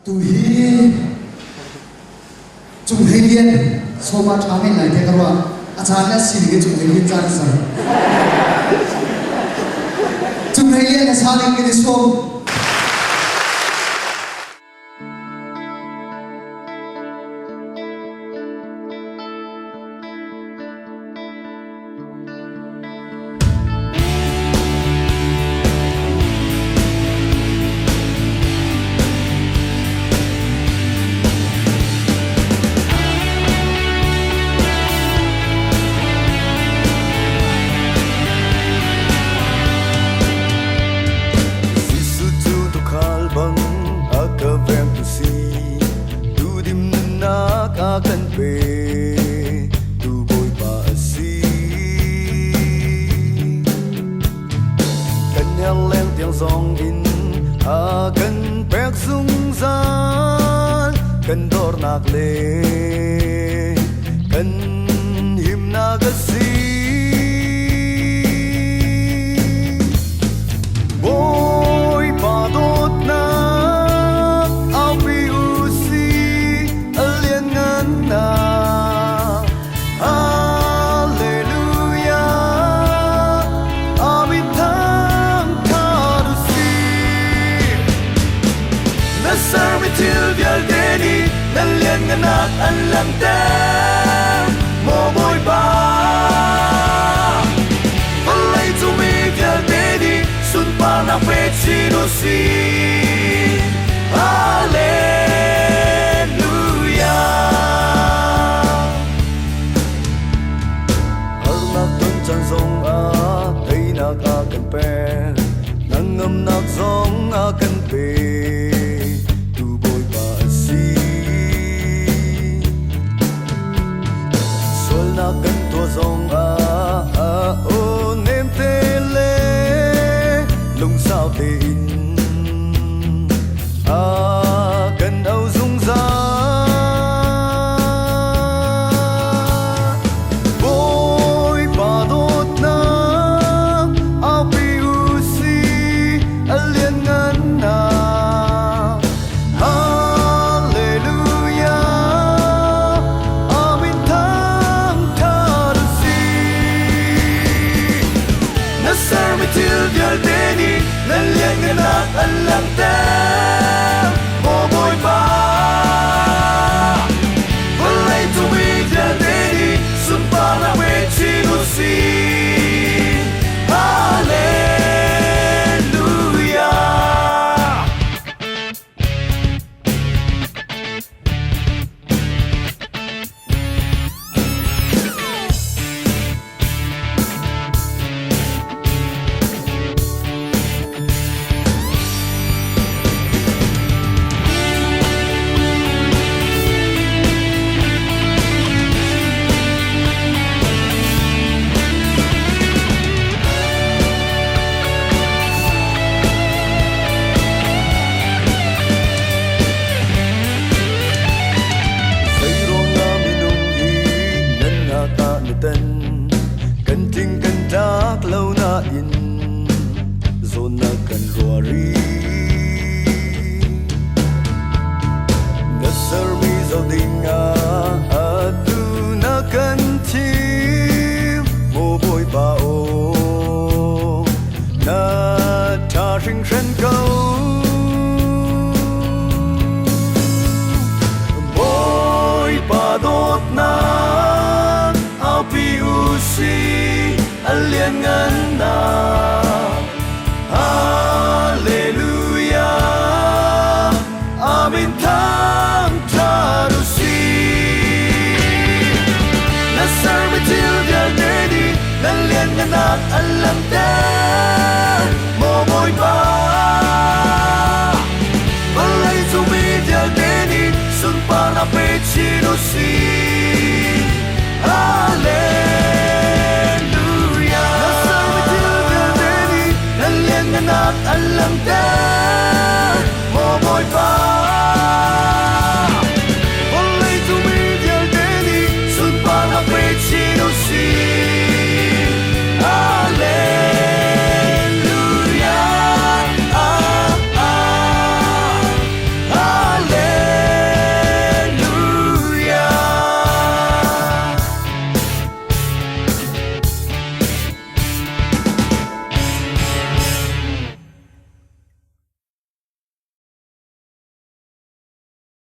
tu hi Cung Hlei Lian so ma thame lai te karwa achana siri ke Cung Hlei Lian chan sa Cung Hlei Lian na saling ke so kan pe tu boy pa si kan nhang leng tiếng song in a kan pek sung san kan dor nak le kan him na ga si boy pa dot na nak an lam te mo boy ba alai tu mi gal te di sun pa na pe chi no si hallelujah har na tun chan song a thei na ka kan pe nang ngam nak song a kan pe kan to zong a o nem te le lung sao te in a kan au zung za boy pa dot na a pi u si a lien ngan na an lam te mo boy ba alai tu mi ja te di sun pa na we chi no si hallelujah kan ting kan dak lâu na in zon na kan roari na sar mi zo ding a tu na kan tim mo boy ba o na ta ring shen câu boy ba dot na si alien ngan na hallelujah amin tham tharu si na sar mi til dia dedi alien ngan an lam te mo boy ba alai tu mi dia dedi sun pa na pe chi no si hallelujah nak alam te